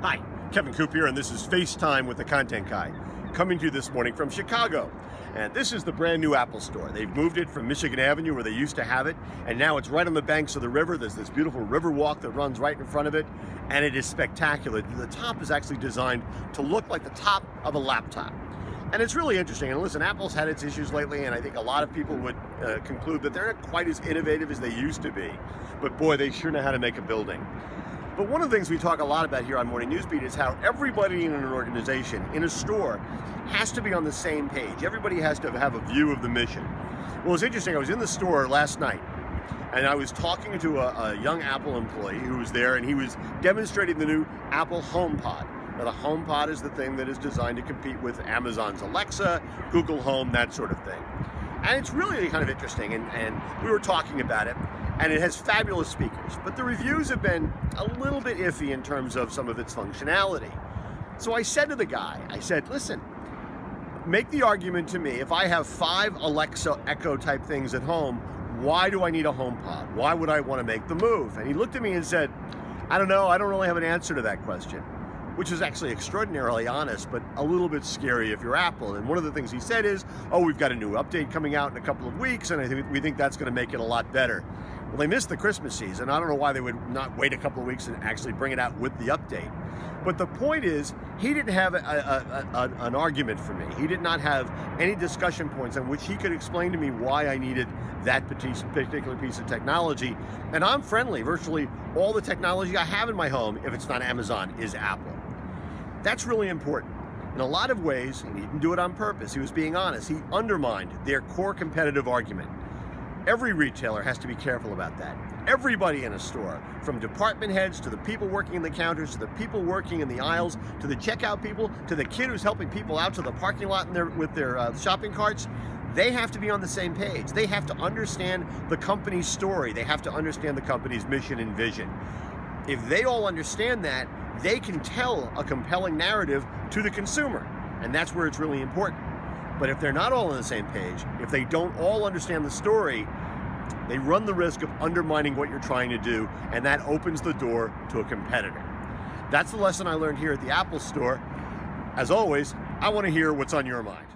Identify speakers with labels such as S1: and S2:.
S1: Hi, Kevin Coop here, and this is FaceTime with the Content Guy, coming to you this morning from Chicago. And this is the brand new Apple store. They've moved it from Michigan Avenue, where they used to have it, and now it's right on the banks of the river. There's this beautiful river walk that runs right in front of it, and it is spectacular. The top is actually designed to look like the top of a laptop. And it's really interesting. And listen, Apple's had its issues lately, and I think a lot of people would conclude that they're not quite as innovative as they used to be. But boy, they sure know how to make a building. But one of the things we talk a lot about here on Morning Newsbeat is how everybody in an organization, in a store, has to be on the same page. Everybody has to have a view of the mission. Well, it's interesting. I was in the store last night, and I was talking to a young Apple employee who was there, and he was demonstrating the new Apple HomePod. Now, the HomePod is the thing that is designed to compete with Amazon's Alexa, Google Home, that sort of thing. And it's really kind of interesting, and we were talking about it, and it has fabulous speakers, but the reviews have been a little bit iffy in terms of some of its functionality. So I said to the guy, I said, listen, make the argument to me, if I have 5 Alexa Echo type things at home, why do I need a HomePod? Why would I want to make the move? And he looked at me and said, I don't know, I don't really have an answer to that question. Which is actually extraordinarily honest, but a little bit scary if you're Apple. And one of the things he said is, oh, we've got a new update coming out in a couple of weeks, and we think that's going to make it a lot better. Well, they missed the Christmas season. I don't know why they would not wait a couple of weeks and actually bring it out with the update. But the point is, he didn't have an argument for me. He did not have any discussion points on which he could explain to me why I needed that particular piece of technology. And I'm friendly. Virtually all the technology I have in my home, if it's not Amazon, is Apple. That's really important. In a lot of ways, and he didn't do it on purpose, he was being honest, he undermined their core competitive argument. Every retailer has to be careful about that. Everybody in a store, from department heads to the people working in the counters, to the people working in the aisles, to the checkout people, to the kid who's helping people out to the parking lot with their shopping carts, they have to be on the same page. They have to understand the company's story. They have to understand the company's mission and vision. If they all understand that, they can tell a compelling narrative to the consumer, and that's where it's really important. But if they're not all on the same page, if they don't all understand the story, they run the risk of undermining what you're trying to do, and that opens the door to a competitor. That's the lesson I learned here at the Apple Store. As always, I want to hear what's on your mind.